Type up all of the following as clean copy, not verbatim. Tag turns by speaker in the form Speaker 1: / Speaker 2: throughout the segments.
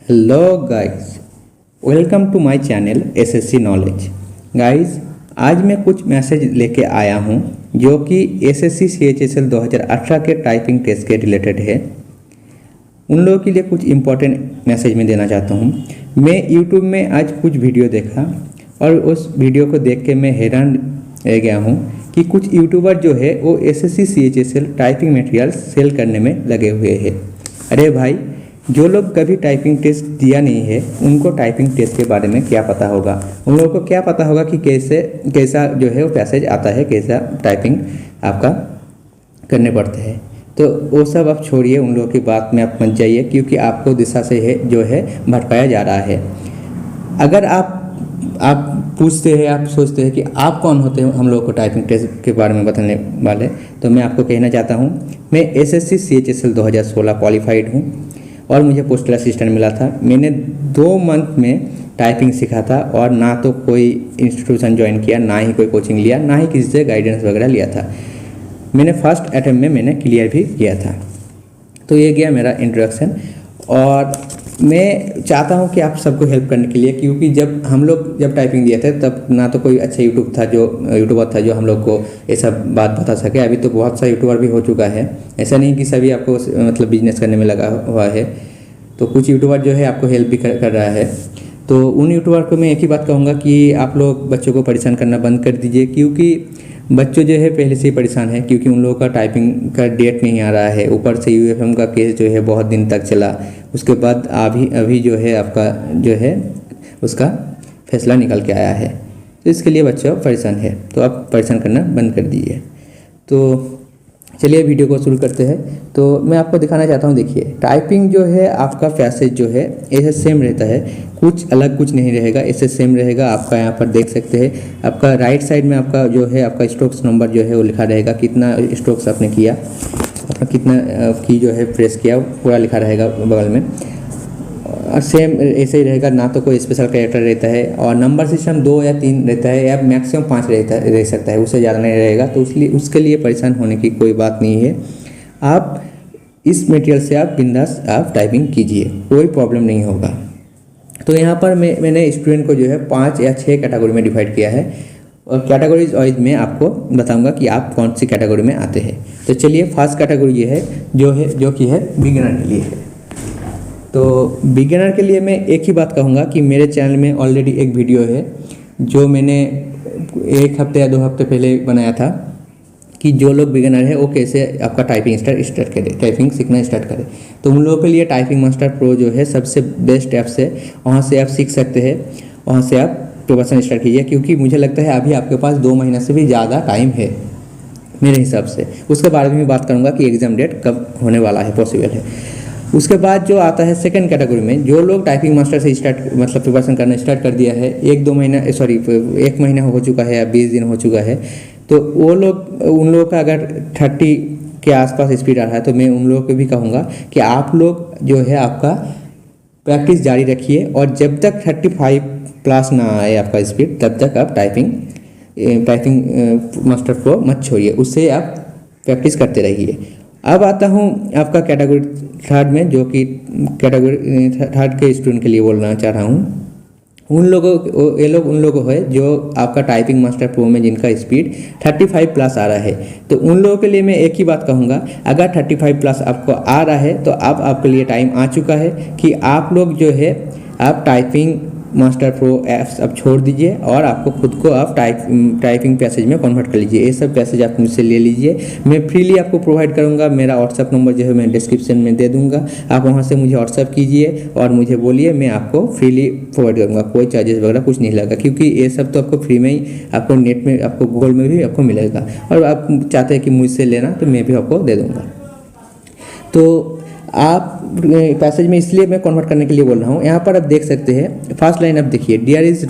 Speaker 1: Hello guys, welcome to my channel SSC knowledge. Guys, आज मैं कुछ मैसेज लेके आया हूं जो कि एसएससी सीएचएसएल 2018 के टाइपिंग टेस्ट के रिलेटेड है। उन लोगों के लिए कुछ इम्पोर्टेंट मैसेज मैं देना चाहता हूं। मैं यूट्यूब में आज कुछ वीडियो देखा और उस वीडियो को देख के मैं हैरान रह गया हूं कि कुछ यूट्यूबर जो है वो SSC CHSL typing material sale करने में लगे हुए हैं। अरे भाई, जो लोग कभी टाइपिंग टेस्ट दिया नहीं है उनको टाइपिंग टेस्ट के बारे में क्या पता होगा। उन लोगों को क्या पता होगा कि कैसा जो है वो पैसेज आता है, कैसा टाइपिंग आपका करने पड़ते हैं। तो वो सब आप छोड़िए, उन लोगों की बात में आप मत जाइए, क्योंकि आपको दिशा से है जो है भटकाया जा रहा है। अगर आप पूछते हैं, आप सोचते हैं कि आप कौन होते हैं हम लोगों को टाइपिंग टेस्ट के बारे में बताने वाले, तो मैं आपको कहना चाहता हूँ मैं एसएससी सीएचएसएल 2016 क्वालिफाइड हूँ और मुझे पोस्टल असिस्टेंट मिला था। मैंने 2 मंथ में टाइपिंग सीखा था और ना तो कोई इंस्टीट्यूशन ज्वाइन किया, ना ही कोई कोचिंग लिया, ना ही किसी से गाइडेंस वगैरह लिया था। मैंने फर्स्ट अटेम्प्ट में मैंने क्लियर भी किया था। तो ये गया मेरा इंट्रोडक्शन। और मैं चाहता हूँ कि आप सबको हेल्प करने के लिए, क्योंकि जब टाइपिंग दिया था तब ना तो कोई अच्छा यूट्यूबर था जो हम लोग को ये सब बात बता सके। अभी तो बहुत सा यूट्यूबर भी हो चुका है, ऐसा नहीं कि सभी आपको मतलब बिजनेस करने में लगा हुआ है। तो कुछ यूट्यूबर जो है आपको हेल्प भी कर रहा है। तो उन यूट्यूबर को मैं एक ही बात कहूँगा कि आप लोग बच्चों को परेशान करना बंद कर दीजिए, क्योंकि बच्चों जो है पहले से ही परेशान है, क्योंकि उन लोगों का टाइपिंग का डेट नहीं आ रहा है। ऊपर से यूएफएम का केस जो है बहुत दिन तक चला, उसके बाद अभी जो है आपका जो है उसका फैसला निकल के आया है। तो इसके लिए बच्चा परेशान है, तो आप परेशान करना बंद कर दीजिए। तो चलिए वीडियो को शुरू करते हैं। तो मैं आपको दिखाना चाहता हूँ, देखिए टाइपिंग जो है आपका पैसेज जो है ऐसे सेम रहता है, कुछ अलग कुछ नहीं रहेगा, ऐसे सेम रहेगा। आपका यहाँ पर देख सकते हैं, आपका राइट साइड में आपका जो है आपका स्ट्रोक्स नंबर जो है वो लिखा रहेगा, कितना स्ट्रोक्स आपने किया, आपका कितना की जो है प्रेस किया, पूरा लिखा रहेगा बगल में। और सेम ऐसे ही रहेगा, ना तो कोई स्पेशल कैरेक्टर रहता है। और नंबर सिस्टम 2 या 3 रहता है, या मैक्सिमम 5 रह सकता है, उससे ज़्यादा नहीं रहेगा। तो उसके लिए परेशान होने की कोई बात नहीं है। आप इस मटेरियल से आप बिंदास आप टाइपिंग कीजिए, कोई प्रॉब्लम नहीं होगा। तो यहाँ पर मैंने स्टूडेंट को जो है 5 या 6 कैटेगरी में डिवाइड किया है, और कैटेगरीज वाइज में आपको बताऊंगा कि आप कौन सी कैटेगरी में आते हैं। तो चलिए, फर्स्ट कैटेगरी ये है जो कि है बिगिनर के लिए है। तो बिगिनर के लिए मैं एक ही बात कहूँगा कि मेरे चैनल में ऑलरेडी एक वीडियो है जो मैंने 1 हफ्ते या 2 हफ्ते पहले बनाया था, कि जो लोग बिगिनर है वो कैसे आपका टाइपिंग स्टार्ट करें, टाइपिंग सीखना स्टार्ट करें। तो उन लोगों के लिए टाइपिंग मास्टर प्रो जो है सबसे बेस्ट ऐप्स है, वहाँ से आप सीख सकते हैं, वहाँ से आप प्रोफेशन स्टार्ट कीजिए। क्योंकि मुझे लगता है अभी आपके पास 2 महीना से भी ज़्यादा टाइम है मेरे हिसाब से। उसके बारे में भी बात करूँगा कि एग्ज़ाम डेट कब होने वाला है, पॉसिबल है। उसके बाद जो आता है सेकंड कैटेगरी में, जो लोग टाइपिंग मास्टर से मतलब प्रिपरेशन करना स्टार्ट कर दिया है, 1 महीना हो चुका है या 20 दिन हो चुका है, तो उन लोगों का अगर 30 के आसपास स्पीड आ रहा है, तो मैं उन लोगों को भी कहूँगा कि आप लोग जो है आपका प्रैक्टिस जारी रखिए, और जब तक 35 प्लस ना आए आपका स्पीड, तब तक आप टाइपिंग मास्टर प्रो मत छोड़िए, उससे आप प्रैक्टिस करते रहिए। अब आता हूँ आपका कैटेगरी थर्ड में, जो कि कैटेगरी थर्ड के स्टूडेंट के लिए बोलना चाह रहा हूँ। उन लोगों है जो आपका टाइपिंग मास्टर प्रो में जिनका स्पीड 35 प्लस आ रहा है। तो उन लोगों के लिए मैं एक ही बात कहूँगा, अगर 35 प्लस आपको आ रहा है तो अब आपके लिए टाइम आ चुका है कि आप लोग जो है आप टाइपिंग मास्टर प्रो ऐप्स अब छोड़ दीजिए, और आपको खुद को आप टाइपिंग पैसेज में कन्वर्ट कर लीजिए। ये सब पैसेज आप मुझसे ले लीजिए, मैं फ्रीली आपको प्रोवाइड करूँगा। मेरा व्हाट्सअप नंबर जो है मैं डिस्क्रिप्शन में दे दूँगा, आप वहाँ से मुझे व्हाट्सअप कीजिए और मुझे बोलिए, मैं आपको फ्रीली प्रोवाइड करूँगा। कोई चार्जेस वगैरह कुछ नहीं लगा, क्योंकि ये सब तो आपको फ्री में ही आपको नेट में आपको गूगल में भी आपको मिलेगा। और आप चाहते हैं कि मुझसे लेना, तो मैं भी आपको दे दूँगा। तो आप पैसेज में इसलिए मैं कन्वर्ट करने के लिए बोल रहा हूँ। यहाँ पर आप देख सकते हैं, फर्स्ट लाइन आप देखिए, there is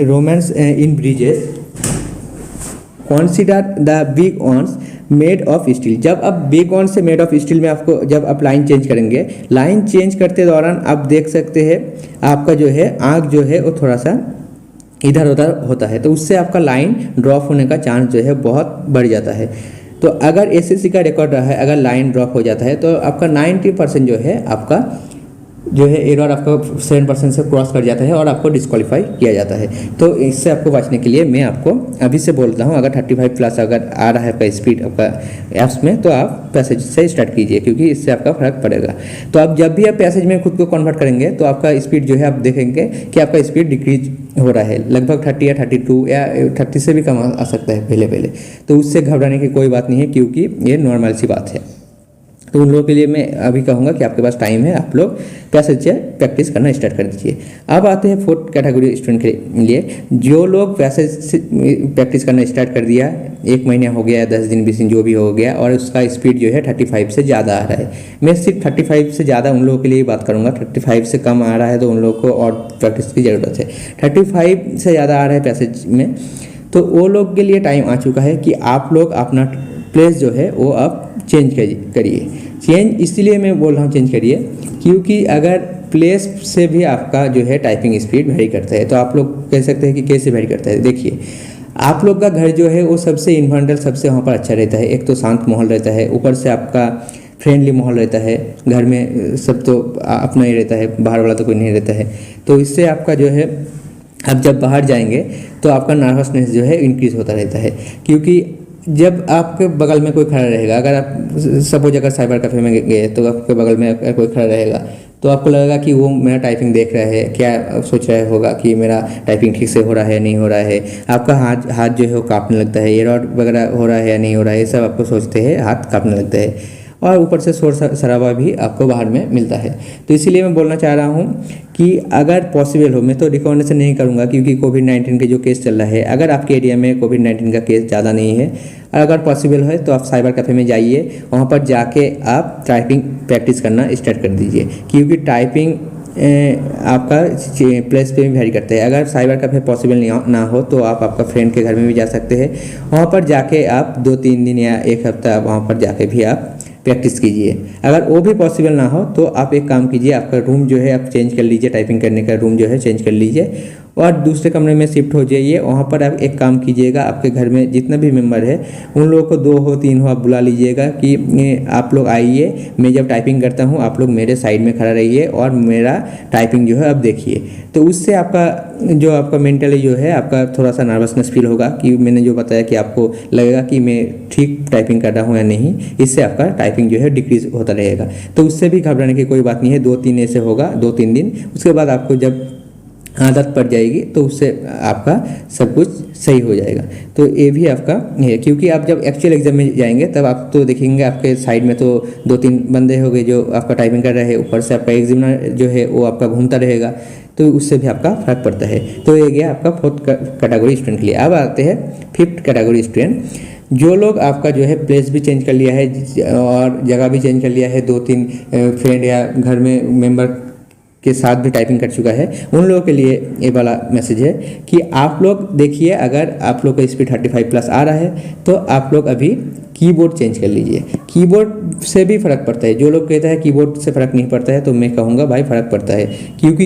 Speaker 1: romance in bridges, consider the big ones made of steel. जब आप बिग ऑन से मेड ऑफ स्टील में आपको जब आप लाइन चेंज करेंगे, लाइन चेंज करते दौरान आप देख सकते हैं आपका जो है आँख जो है वो थोड़ा सा इधर उधर होता है, तो उससे आपका लाइन ड्रॉप होने का चांस जो है बहुत बढ़ जाता है। तो अगर एसएससी का रिकॉर्ड रहा है, अगर लाइन ड्रॉप हो जाता है तो आपका 90% जो है आपका जो है एरर आपका 7% से क्रॉस कर जाता है और आपको डिस्क्वालीफाई किया जाता है। तो इससे आपको बचने के लिए मैं आपको अभी से बोलता हूँ, अगर 35 प्लस अगर आ रहा है आपका स्पीड आपका ऐप्स में, तो आप पैसेज से स्टार्ट कीजिए, क्योंकि इससे आपका फ़र्क पड़ेगा। तो आप जब भी आप पैसेज में खुद को कन्वर्ट करेंगे तो आपका स्पीड जो है आप देखेंगे कि आपका स्पीड डिक्रीज हो रहा है, लगभग 30 या 32 या 30 से भी कम आ सकता है पहले। तो उससे घबराने की कोई बात नहीं है, क्योंकि ये नॉर्मल सी बात है। तो उन लोगों के लिए मैं अभी कहूँगा कि आपके पास टाइम है, आप लोग पैसेज से प्रैक्टिस करना स्टार्ट कर दीजिए। अब आते हैं 4th कैटेगरी स्टूडेंट के लिए, जो लोग पैसेज से प्रैक्टिस करना स्टार्ट कर दिया, 1 महीना हो गया, 10 दिन 20 दिन जो भी हो गया, और उसका स्पीड जो है 35 से ज़्यादा आ रहा है। मैं सिर्फ 35 से ज़्यादा उन लोगों के लिए बात करूँगा। 35 से कम आ रहा है तो उन लोगों को और प्रैक्टिस की ज़रूरत है। 35 से ज़्यादा आ रहा है पैसेज में, तो वो लोग के लिए टाइम आ चुका है कि आप लोग अपना प्लेस जो है वो आप चेंज करिए। चेंज इसलिए मैं बोल रहा हूँ चेंज करिए, क्योंकि अगर प्लेस से भी आपका जो है टाइपिंग स्पीड वेरी करता है। तो आप लोग कह सकते हैं कि कैसे वेरी करता है। देखिए, आप लोग का घर जो है वो सबसे इन्वायरमेंटल सबसे वहाँ पर अच्छा रहता है। एक तो शांत माहौल रहता है, ऊपर से आपका फ्रेंडली माहौल रहता है, घर में सब तो अपना ही रहता है, बाहर वाला तो कोई नहीं रहता है। तो इससे आपका जो है, आप जब बाहर जाएंगे तो आपका नर्वसनेस जो है इंक्रीज़ होता रहता है, क्योंकि जब आपके बगल में कोई खड़ा रहेगा, अगर आप सपोज अगर साइबर कैफे में गए तो आपके बगल में अगर कोई खड़ा रहेगा तो आपको लगेगा कि वो मेरा टाइपिंग देख रहा है, क्या सोच रहा होगा कि मेरा टाइपिंग ठीक से हो रहा है नहीं हो रहा है। आपका हाथ जो है वो कांपने लगता है, एरर वगैरह हो रहा है या नहीं हो रहा है, ये सब आपको सोचते हैं, हाथ कांपने लगता है, और ऊपर से शोर शराबा भी आपको बाहर में मिलता है। तो इसीलिए मैं बोलना चाह रहा हूँ कि अगर पॉसिबल हो, मैं तो रिकमेंडेशन नहीं करूँगा, क्योंकि कोविड-19 के जो केस चल रहा है, अगर आपके एरिया में कोविड-19 का केस ज़्यादा नहीं है, अगर पॉसिबल है तो आप साइबर कैफ़े में जाइए, वहाँ पर जाके आप टाइपिंग प्रैक्टिस करना स्टार्ट कर दीजिए, क्योंकि टाइपिंग आपका प्लेस पे भी वेरी करते हैं। अगर साइबर कैफे पॉसिबल ना हो तो आप आपका फ्रेंड के घर में भी जा सकते हैं, वहाँ पर जाके आप 2-3 दिन या 1 हफ्ता वहाँ पर जाके भी आप प्रैक्टिस कीजिए। अगर वो भी पॉसिबल ना हो तो आप एक काम कीजिए, आपका रूम जो है आप चेंज कर लीजिए, टाइपिंग करने का रूम जो है चेंज कर लीजिए और दूसरे कमरे में शिफ्ट हो जाइए। वहाँ पर आप एक काम कीजिएगा, आपके घर में जितना भी मेंबर है उन लोगों को 2 हो 3 हो आप बुला लीजिएगा कि आप लोग आइए, मैं जब टाइपिंग करता हूँ आप लोग मेरे साइड में खड़ा रहिए और मेरा टाइपिंग जो है आप देखिए। तो उससे आपका मेंटली जो है आपका थोड़ा सा नर्वसनेस फील होगा कि मैंने जो बताया कि आपको लगेगा कि मैं ठीक टाइपिंग कर रहा हूँ या नहीं, इससे आपका टाइपिंग जो है डिक्रीज होता रहेगा। तो उससे भी घबराने की कोई बात नहीं है, 2-3 ऐसे होगा 2-3 दिन, उसके बाद आपको जब आदत पड़ जाएगी तो उससे आपका सब कुछ सही हो जाएगा। तो ये भी आपका है, क्योंकि आप जब एक्चुअल एग्जाम में जाएंगे तब आप तो देखेंगे आपके साइड में तो 2-3 बंदे हो गए जो आपका टाइपिंग कर रहे हैं, ऊपर से आपका एग्जामिनर जो है वो आपका घूमता रहेगा, तो उससे भी आपका फर्क पड़ता है। तो ये गया आपका 4th कैटेगरी स्टूडेंट के लिए। अब आते हैं 5th कैटेगरी स्टूडेंट, जो लोग आपका जो है प्लेस भी चेंज कर लिया है और जगह भी चेंज कर लिया है, 2-3 फ्रेंड या घर में मेंबर के साथ भी टाइपिंग कर चुका है, उन लोगों के लिए ये वाला मैसेज है कि आप लोग देखिए, अगर आप लोग का स्पीड 35 प्लस आ रहा है तो आप लोग अभी कीबोर्ड चेंज कर लीजिए। कीबोर्ड से भी फ़र्क पड़ता है। जो लोग कहते हैं कीबोर्ड से फ़र्क नहीं पड़ता है, तो मैं कहूँगा भाई फ़र्क पड़ता है, क्योंकि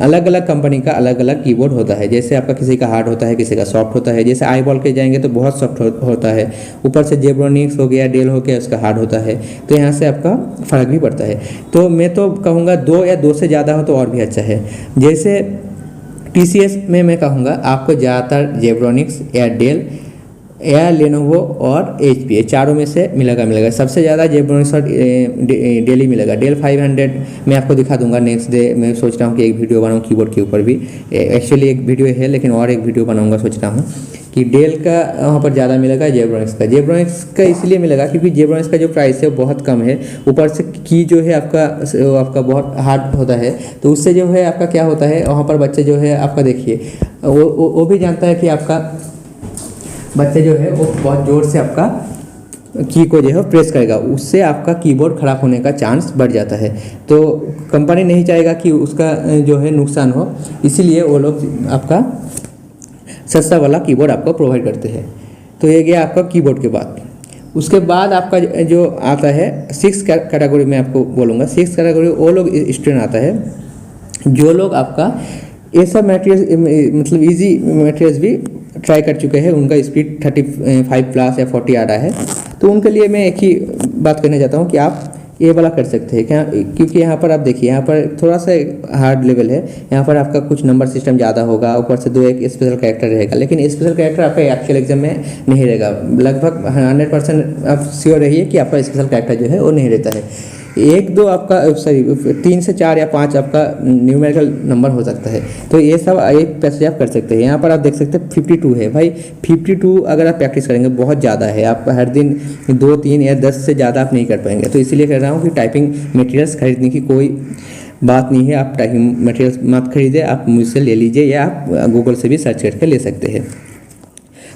Speaker 1: अलग अलग कंपनी का अलग अलग कीबोर्ड होता है। जैसे आपका किसी का हार्ड होता है, किसी का सॉफ्ट होता है। जैसे iBall के जाएंगे तो बहुत सॉफ्ट होता है, ऊपर से जेब्रोनिक्स हो गया, डेल हो गया, उसका हार्ड होता है, तो यहाँ से आपका फ़र्क भी पड़ता है। तो मैं तो कहूँगा 2 या 2 से ज़्यादा हो तो और भी अच्छा है। जैसे TCS में मैं कहूँगा आपको ज़्यादातर जेब्रोनिक्स या डेल या लेनोवो और HP, ये चारों में से मिलेगा। सबसे ज़्यादा जेब्रोनिक्स और डेल ही मिलेगा। डेल 500 मैं आपको दिखा दूंगा नेक्स्ट डे। मैं सोच रहा हूँ कि एक वीडियो बनाऊँ कीबोर्ड के ऊपर भी, एक्चुअली एक वीडियो है लेकिन और एक वीडियो बनाऊंगा, सोच रहा हूँ कि डेल का वहाँ पर ज़्यादा मिलेगा, जेब्रोनिक्स का इसलिए मिलेगा क्योंकि जेब्रोनिक्स का जो प्राइस है वो बहुत कम है, ऊपर से की जो है आपका बहुत हार्ड होता है, तो उससे जो है आपका क्या होता है, वहाँ पर बच्चे जो है आपका देखिए वो भी जानता है कि आपका बच्चे जो है वो बहुत ज़ोर से आपका की को जो है प्रेस करेगा, उससे आपका कीबोर्ड ख़राब होने का चांस बढ़ जाता है। तो कंपनी नहीं चाहेगा कि उसका जो है नुकसान हो, इसीलिए वो लोग आपका सस्ता वाला कीबोर्ड आपको प्रोवाइड करते हैं। तो ये गया आपका कीबोर्ड के बाद। उसके बाद आपका जो आता है 6th कैटेगरी में आपको बोलूँगा। 6th कैटेगरी वो लोग स्टूडेंट आता है जो लोग आपका ये सब मटेरियल मतलब इजी मटेरियल्स भी ट्राई कर चुके हैं, उनका स्पीड 35 प्लस या 40 आ रहा है, तो तो उनके लिए मैं एक ही बात कहना चाहता हूँ कि आप ये वाला कर सकते हैं क्या, क्योंकि यहाँ पर आप देखिए यहाँ पर थोड़ा सा हार्ड लेवल है। यहाँ पर आपका कुछ नंबर सिस्टम ज़्यादा होगा, ऊपर से 2 एक स्पेशल कैरेक्टर रहेगा, लेकिन स्पेशल कैरेक्टर आपका एक्चुअल एग्जाम में नहीं रहेगा। लगभग 100% आप श्योर रहिए कि आपका स्पेशल कैरेक्टर जो है वो नहीं रहता है। 1-2 आपका 3 से 4 या 5 आपका न्यूमेरिकल नंबर हो सकता है। तो ये सब एक पैसेज आप कर सकते हैं। यहाँ पर आप देख सकते हैं 52 है भाई। 52 अगर आप प्रैक्टिस करेंगे बहुत ज़्यादा है, आप हर दिन 2, 3 या 10 से ज़्यादा आप नहीं कर पाएंगे। तो इसीलिए कह रहा हूँ कि टाइपिंग मटेरियल्स खरीदने की कोई बात नहीं है। आप टाइपिंग मटेरियल्स मत खरीदें, आप मुझसे ले लीजिए या आप गूगल से भी सर्च करके ले सकते हैं।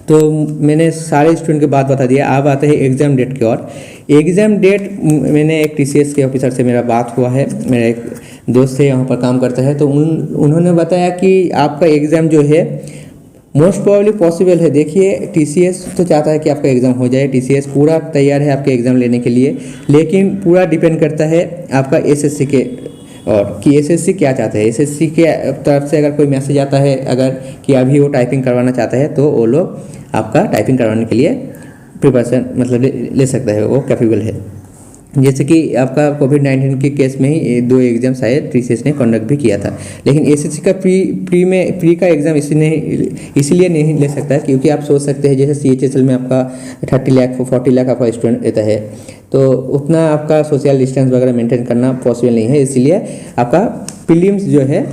Speaker 1: तो मैंने सारे स्टूडेंट की बात बता दिया। अब आते हैं एग्ज़ाम डेट की ओर। एग्ज़ाम डेट मैंने एक TCS के ऑफिसर से मेरा बात हुआ है, मेरा एक दोस्त है यहाँ पर काम करता है, तो उन्होंने बताया कि आपका एग्ज़ाम जो है मोस्ट प्रोबेबली पॉसिबल है। देखिए TCS तो चाहता है कि आपका एग्ज़ाम हो जाए, TCS पूरा तैयार है आपके एग्ज़ाम लेने के लिए, लेकिन पूरा डिपेंड करता है आपका SSC के और कि SSC क्या चाहता है। SSC के तरफ से अगर कोई मैसेज आता है अगर कि अभी वो टाइपिंग करवाना चाहता है, तो वो लोग आपका टाइपिंग करवाने के लिए प्रिपरेशन मतलब ले सकता है, वो कैपेबल है। जैसे कि आपका कोविड-19 के केस में ही 2 एग्ज़ाम शायद TCS ने कंडक्ट भी किया था, लेकिन SSC का प्री का एग्ज़ाम इसीलिए नहीं ले सकता है क्योंकि आप सोच सकते हैं जैसे CHSL में आपका 30 लाख 40 लाख आपका स्टूडेंट रहता है, तो उतना आपका सोशल डिस्टेंस वगैरह मेंटेन करना पॉसिबल नहीं है। इसीलिए आपका प्रीलिम्स जो है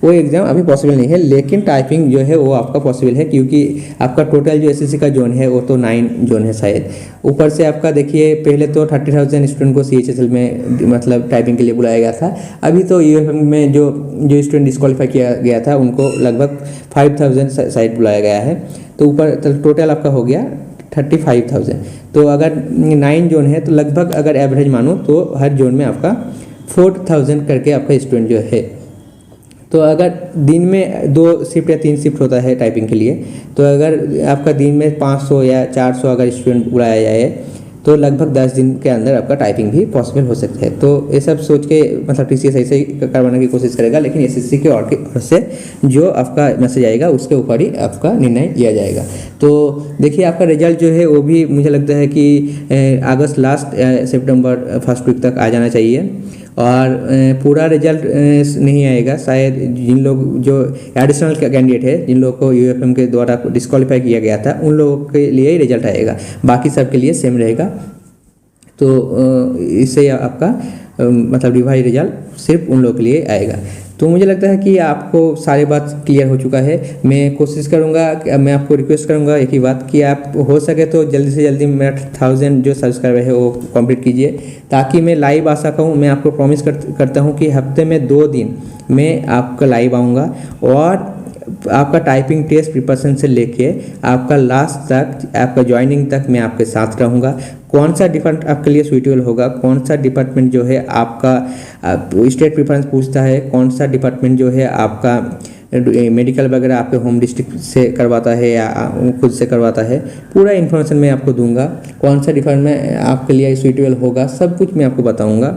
Speaker 1: वो एग्ज़ाम अभी पॉसिबल नहीं है, लेकिन टाइपिंग जो है वो आपका पॉसिबल है क्योंकि आपका टोटल जो SSC का जोन है वो तो 9 जोन है शायद। ऊपर से आपका देखिए पहले तो 30,000 स्टूडेंट को CHSL में मतलब टाइपिंग के लिए बुलाया गया था। अभी तो UFM में जो स्टूडेंट डिस्क्वालीफाई किया गया था उनको लगभग 5,000 शायद बुलाया गया है। तो ऊपर टोटल आपका हो गया 35,000। तो अगर 9 जोन है तो लगभग अगर एवरेज मानो तो हर जोन में आपका 4,000 करके आपका स्टूडेंट जो है। तो अगर दिन में 2 शिफ्ट या 3 शिफ्ट होता है टाइपिंग के लिए, तो अगर आपका दिन में 500 या 400 अगर स्टूडेंट बुलाया जाए तो लगभग 10 दिन के अंदर आपका टाइपिंग भी पॉसिबल हो सकता है। तो ये सब सोच के मतलब TCS ऐसे ही करवाने की कोशिश करेगा, लेकिन SSC के ओर से जो आपका मैसेज आएगा उसके ऊपर ही आपका निर्णय लिया जाएगा। तो देखिए आपका रिजल्ट जो है वो भी मुझे लगता है कि अगस्त लास्ट सितंबर फर्स्ट वीक तक आ जाना चाहिए, और पूरा रिजल्ट नहीं आएगा शायद। जिन लोग जो एडिशनल कैंडिडेट है, जिन लोगों को UFM के द्वारा डिस्क्वालीफाई किया गया था, उन लोगों के लिए ही रिजल्ट आएगा, बाकी सब के लिए सेम रहेगा। तो इससे आपका मतलब रिवाइज रिजल्ट सिर्फ उन लोगों के लिए आएगा। तो मुझे लगता है कि आपको सारी बात क्लियर हो चुका है। मैं कोशिश करूंगा, मैं आपको रिक्वेस्ट करूंगा एक ही बात कि आप हो सके तो जल्दी से जल्दी मेरा 1000 जो सब्सक्राइबर है वो कंप्लीट कीजिए, ताकि मैं लाइव आ सकूँ। मैं आपको प्रॉमिस करता हूँ कि हफ्ते में 2 दिन मैं आपका लाइव आऊँगा और आपका टाइपिंग टेस्ट प्रिपरेशन से लेके आपका लास्ट तक, आपका ज्वाइनिंग तक मैं आपके साथ रहूँगा। कौन सा डिपार्टमेंट आपके लिए सूटेबल होगा, कौन सा डिपार्टमेंट जो है आपका स्टेट प्रेफरेंस पूछता है, कौन सा डिपार्टमेंट जो है आपका मेडिकल वगैरह आपके होम डिस्ट्रिक्ट से करवाता है या खुद से करवाता है, पूरा इन्फॉर्मेशन मैं आपको दूंगा। कौन सा डिपार्टमेंट आपके लिए सूटेबल होगा सब कुछ मैं आपको बताऊंगा,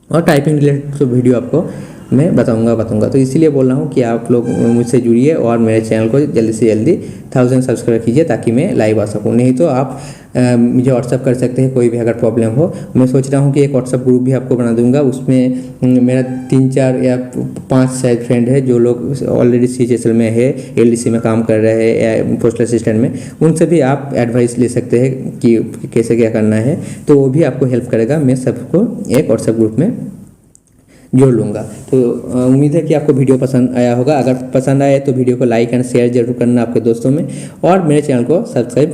Speaker 1: और टाइपिंग रिलेटेड तो वीडियो आपको मैं बताऊंगा। तो इसीलिए बोल रहा हूँ कि आप लोग मुझसे जुड़िए और मेरे चैनल को जल्दी से जल्दी 1000 सब्सक्राइब कीजिए, ताकि मैं लाइव आ सकूँ। नहीं तो आप मुझे व्हाट्सअप कर सकते हैं, कोई भी अगर प्रॉब्लम हो। मैं सोच रहा हूँ कि एक व्हाट्सअप ग्रुप भी आपको बना दूंगा, उसमें मेरा 3-4 या 5 शायद फ्रेंड है जो लोग ऑलरेडी CHSL में है, LDC में काम कर रहे हैं या पोस्टल असिस्टेंट में, उनसे भी आप एडवाइस ले सकते हैं कि कैसे क्या करना है, तो वो भी आपको हेल्प करेगा। मैं सबको एक व्हाट्सएप ग्रुप में जोड़ लूँगा। तो उम्मीद है कि आपको वीडियो पसंद आया होगा। अगर पसंद आए तो वीडियो को लाइक एंड शेयर जरूर करना आपके दोस्तों में, और मेरे चैनल को सब्सक्राइब